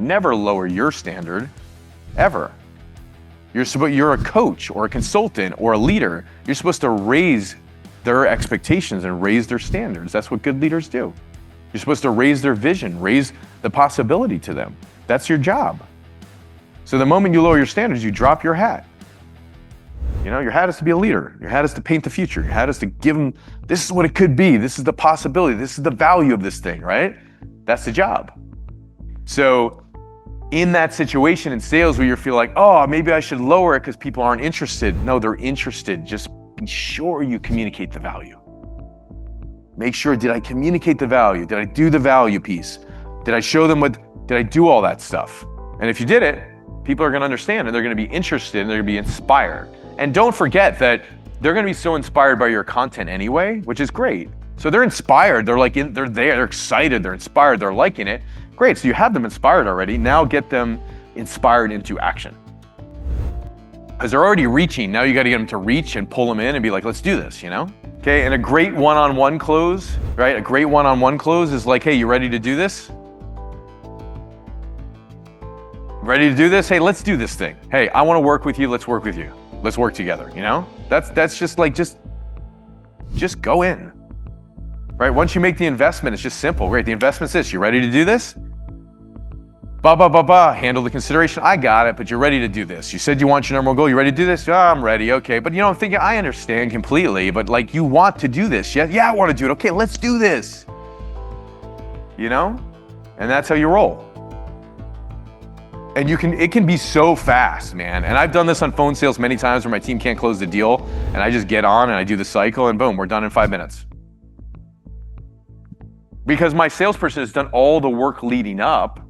never lower your standard, ever. You're a coach or a consultant or a leader. You're supposed to raise their expectations and raise their standards. That's what good leaders do. You're supposed to raise their vision, raise the possibility to them. That's your job. So the moment you lower your standards, you drop your hat. You know, your hat is to be a leader. Your hat is to paint the future. Your hat is to give them, this is what it could be. This is the possibility. This is the value of this thing, right? That's the job. So in that situation in sales where you feel like, oh, maybe I should lower it because people aren't interested. No, they're interested. Just be sure you communicate the value. Make sure, did I communicate the value? Did I do the value piece? Did I show them did I do all that stuff? And if you did it, people are gonna understand and they're gonna be interested and they're gonna be inspired. And don't forget that they're gonna be so inspired by your content anyway, which is great. So they're inspired, they're there, they're excited, they're inspired, they're liking it. Great, so you have them inspired already. Now get them inspired into action. Because they're already reaching, now you gotta get them to reach and pull them in and be like, let's do this, you know? Okay, and a great one-on-one close, right? A great one-on-one close is like, hey, you ready to do this? Ready to do this? Hey, let's do this thing. Hey, I wanna work with you, let's work with you. Let's work together, you know? That's just like, just go in, right? Once you make the investment, it's just simple. Great, the investment's this, you ready to do this? Handle the consideration. I got it, but you're ready to do this. You said you want your number one goal. You ready to do this? Oh, I'm ready. Okay. But you know, I'm thinking, I understand completely, but like you want to do this. Yeah, I want to do it. Okay, let's do this. You know? And that's how you roll. And it can be so fast, man. And I've done this on phone sales many times where my team can't close the deal and I just get on and I do the cycle and boom, we're done in 5 minutes. Because my salesperson has done all the work leading up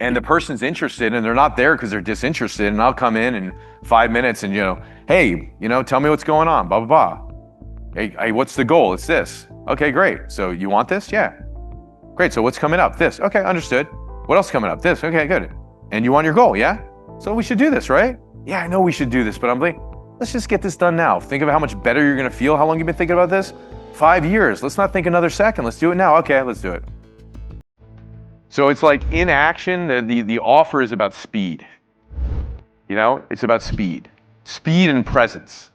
and the person's interested and they're not there because they're disinterested, and I'll come in 5 minutes and, you know, hey, you know, tell me what's going on, blah, blah, blah. Hey, what's the goal? It's this. Okay, great. So you want this? Yeah. Great, so what's coming up? This. Okay, understood. What else coming up? This. Okay, good. And you want your goal, yeah? So we should do this, right? Yeah, I know we should do this, but I'm like, let's just get this done now. Think of how much better you're gonna feel. How long you been thinking about this? 5 years. Let's not think another second. Let's do it now. Okay, let's do it. So it's like in action, the offer is about speed. You know, it's about speed and presence.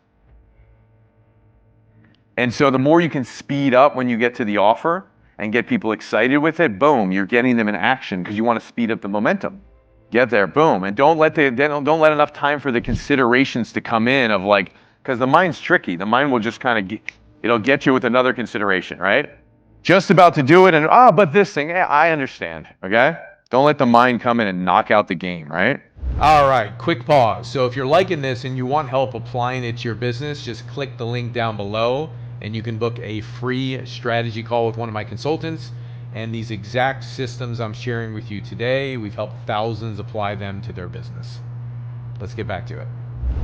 And so the more you can speed up when you get to the offer and get people excited with it, boom, you're getting them in action because you want to speed up the momentum. Get there, boom. And don't let enough time for the considerations to come in of like, because the mind's tricky. The mind will just kind of, it'll get you with another consideration, right? Just about to do it and, but this thing, yeah, I understand, okay? Don't let the mind come in and knock out the game, right? All right, quick pause. So if you're liking this and you want help applying it to your business, just click the link down below and you can book a free strategy call with one of my consultants. And these exact systems I'm sharing with you today, we've helped thousands apply them to their business. Let's get back to it.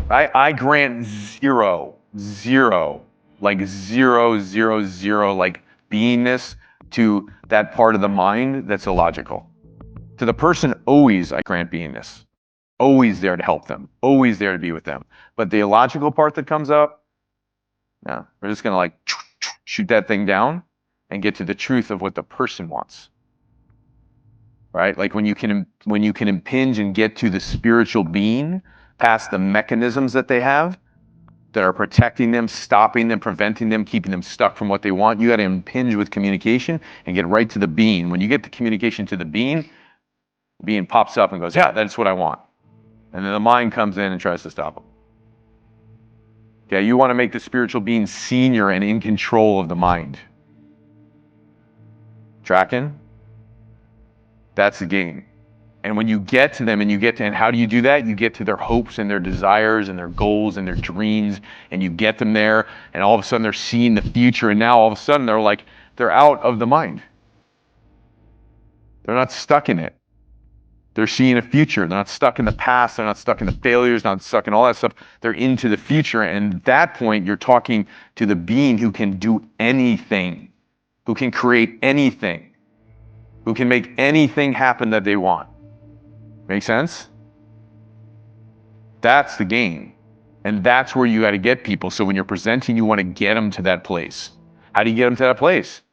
I grant zero, like beingness to that part of the mind that's illogical. To the person, always I grant beingness. Always there to help them. Always there to be with them. But the illogical part that comes up, no, we're just gonna like shoot that thing down and get to the truth of what the person wants. Right? Like when you can impinge and get to the spiritual being past the mechanisms that they have that are protecting them, stopping them, preventing them, keeping them stuck from what they want. You got to impinge with communication and get right to the being. When you get the communication to the being pops up and goes, yeah, that's what I want. And then the mind comes in and tries to stop them. Okay, you want to make the spiritual being senior and in control of the mind. Tracking? That's the game. And when you get to them and how do you do that? You get to their hopes and their desires and their goals and their dreams, and you get them there, and all of a sudden they're seeing the future, and now all of a sudden they're out of the mind. They're not stuck in it. They're seeing a future. They're not stuck in the past. They're not stuck in the failures, not stuck in all that stuff. They're into the future. And at that point, you're talking to the being who can do anything, who can create anything, who can make anything happen that they want. Make sense? That's the game. And that's where you got to get people. So when you're presenting, you want to get them to that place. How do you get them to that place?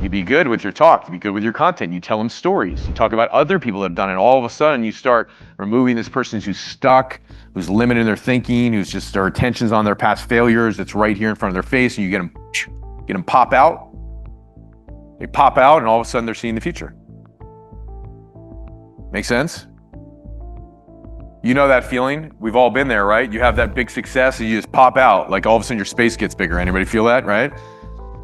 You be good with your talk, you be good with your content, you tell them stories, you talk about other people that have done it. All of a sudden you start removing this person who's stuck, who's limited in their thinking, who's just their attention's on their past failures, that's right here in front of their face, and you get them pop out. They pop out and all of a sudden they're seeing the future. Make sense? You know that feeling? We've all been there, right? You have that big success and you just pop out, like all of a sudden your space gets bigger. Anybody feel that, right?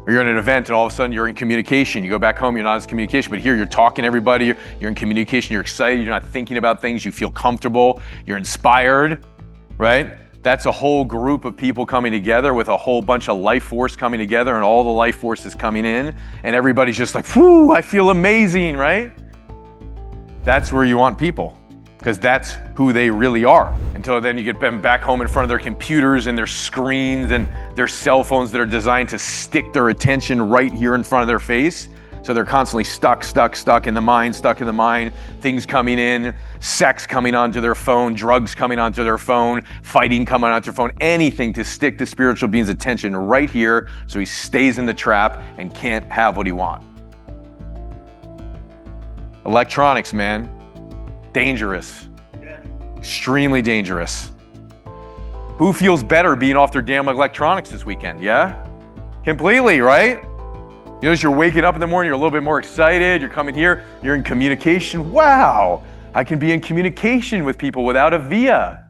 Or you're in an event and all of a sudden you're in communication. You go back home, you're not in communication, but here you're talking to everybody, you're in communication, you're excited, you're not thinking about things, you feel comfortable, you're inspired, right? That's a whole group of people coming together with a whole bunch of life force coming together, and all the life force is coming in and everybody's just like, whoo, I feel amazing, right? That's where you want people, because that's who they really are. Until then you get them back home in front of their computers and their screens and their cell phones that are designed to stick their attention right here in front of their face. So they're constantly stuck in the mind, things coming in, sex coming onto their phone, drugs coming onto their phone, fighting coming onto their phone, anything to stick the spiritual being's attention right here so he stays in the trap and can't have what he wants. Electronics, man, dangerous. Extremely dangerous. Who feels better being off their damn electronics this weekend? Yeah? Completely, right? You notice you're waking up in the morning, you're a little bit more excited, you're coming here, you're in communication. Wow, I can be in communication with people without a via.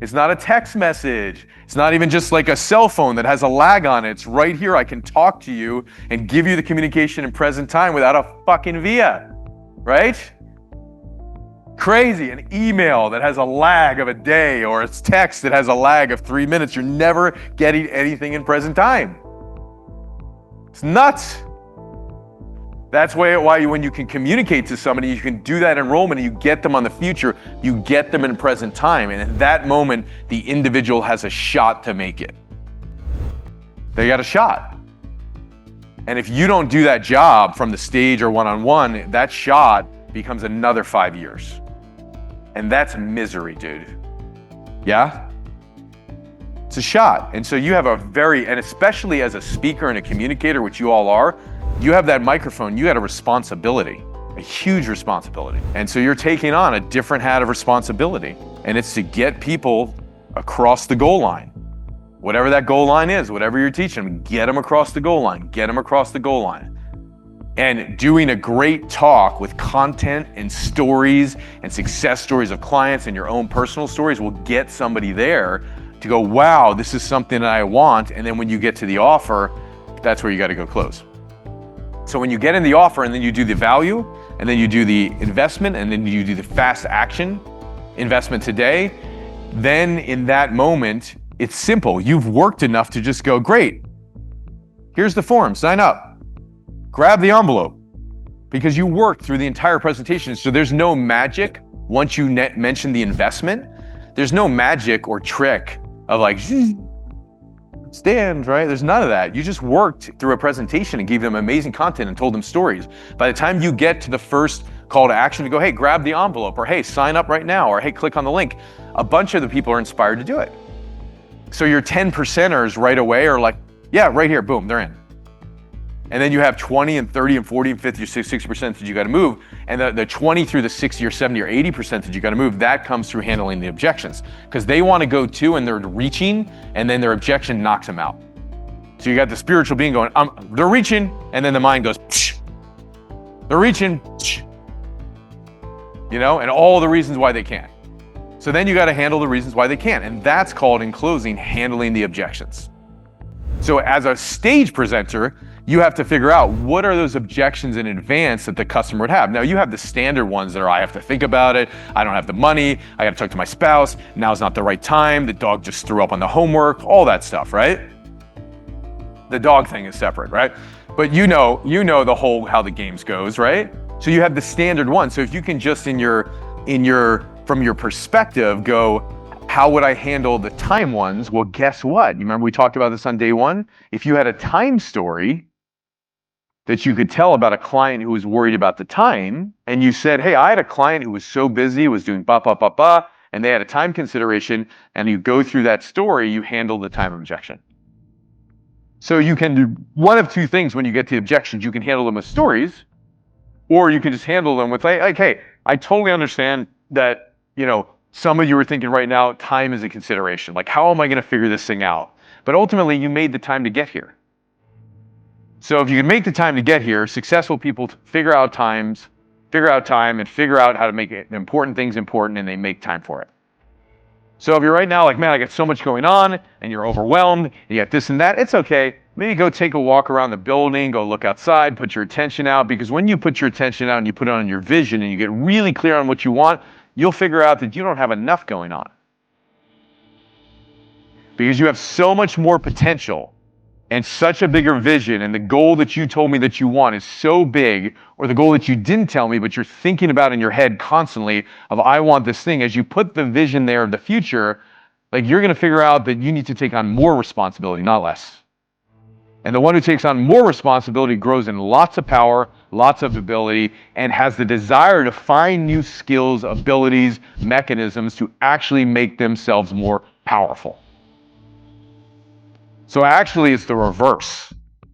It's not a text message. It's not even just like a cell phone that has a lag on it. It's right here. I can talk to you and give you the communication in present time without a fucking via, right? Crazy. An email that has a lag of a day, or a text that has a lag of 3 minutes. You're never getting anything in present time. It's nuts. That's why when you can communicate to somebody, you can do that enrollment and you get them on the future, you get them in present time. And at that moment, the individual has a shot to make it. They got a shot. And if you don't do that job from the stage or one-on-one, that shot becomes another 5 years. And that's misery, dude. Yeah? It's a shot. And so you have and especially as a speaker and a communicator, which you all are, you have that microphone, you got a responsibility, a huge responsibility. And so you're taking on a different hat of responsibility. And it's to get people across the goal line. Whatever that goal line is, whatever you're teaching them, get them across the goal line, get them across the goal line. And doing a great talk with content and stories and success stories of clients and your own personal stories will get somebody there to go, wow, this is something that I want. And then when you get to the offer, that's where you got to go close. So when you get in the offer and then you do the value and then you do the investment and then you do the fast action investment today, then in that moment, it's simple. You've worked enough to just go, great, here's the form, sign up. Grab the envelope, because you worked through the entire presentation. So there's no magic once you mention the investment. There's no magic or trick of like, stand, right? There's none of that. You just worked through a presentation and gave them amazing content and told them stories. By the time you get to the first call to action to go, hey, grab the envelope, or hey, sign up right now, or hey, click on the link, a bunch of the people are inspired to do it. So your 10%ers right away are like, yeah, right here, boom, they're in. And then you have 20 and 30 and 40 and 50 or 60% that you got to move. And the 20 through the 60 or 70 or 80% that you got to move, that comes through handling the objections. Because they want to go too and they're reaching, and then their objection knocks them out. So you got the spiritual being going, they're reaching, and then the mind goes, psh. They're reaching, psh. And all the reasons why they can't. So then you got to handle the reasons why they can't. And that's called, in closing, handling the objections. So as a stage presenter, you have to figure out what are those objections in advance that the customer would have. Now you have the standard ones that are, I have to think about it, I don't have the money, I got to talk to my spouse, now's not the right time, the dog just threw up on the homework, all that stuff, right? The dog thing is separate, right? But you know the whole how the games goes, right? So you have the standard one. So if you can just from your perspective go, how would I handle the time ones? Well, guess what? You remember we talked about this on day one? If you had a time story that you could tell about a client who was worried about the time, and you said, hey, I had a client who was so busy, was doing and they had a time consideration, and you go through that story, you handle the time objection. So you can do one of two things when you get to objections. You can handle them with stories, or you can just handle them with like, hey, I totally understand that, some of you are thinking right now, time is a consideration. Like, how am I going to figure this thing out? But ultimately, you made the time to get here. So if you can make the time to get here, successful people figure out time, and figure out how to make important things important, and they make time for it. So if you're right now like, man, I got so much going on, and you're overwhelmed, and you got this and that, it's okay. Maybe go take a walk around the building, go look outside, put your attention out, because when you put your attention out and you put it on your vision and you get really clear on what you want, you'll figure out that you don't have enough going on. Because you have so much more potential and such a bigger vision, and the goal that you told me that you want is so big, or the goal that you didn't tell me but you're thinking about in your head constantly of, I want this thing. As you put the vision there of the future, like, you're going to figure out that you need to take on more responsibility, not less. And the one who takes on more responsibility grows in lots of power, lots of ability, and has the desire to find new skills, abilities, mechanisms to actually make themselves more powerful. So actually, it's the reverse.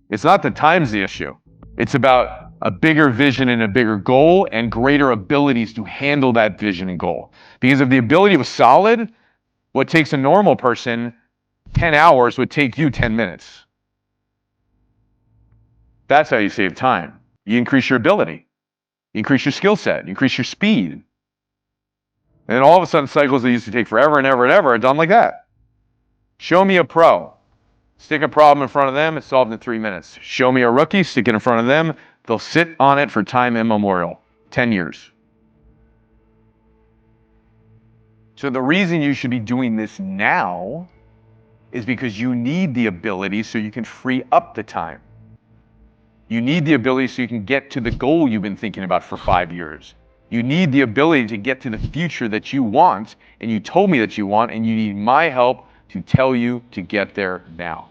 It's not the time's the issue. It's about a bigger vision and a bigger goal and greater abilities to handle that vision and goal. Because if the ability was solid, what takes a normal person 10 hours would take you 10 minutes. That's how you save time. You increase your ability. You increase your skill set. You increase your speed. And then all of a sudden, cycles that used to take forever and ever and ever are done like that. Show me a pro. Stick a problem in front of them, it's solved in 3 minutes. Show me a rookie, stick it in front of them, they'll sit on it for time immemorial, 10 years. So the reason you should be doing this now is because you need the ability so you can free up the time. You need the ability so you can get to the goal you've been thinking about for 5 years. You need the ability to get to the future that you want, and you told me that you want, and you need my help to tell you to get there now.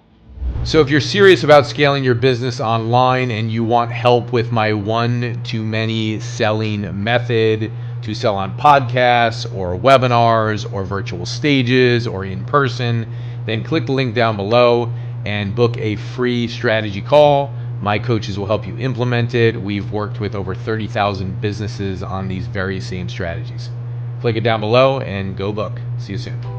So if you're serious about scaling your business online and you want help with my one-to-many selling method to sell on podcasts or webinars or virtual stages or in person, then click the link down below and book a free strategy call. My coaches will help you implement it. We've worked with over 30,000 businesses on these very same strategies. Click it down below and go book. See you soon.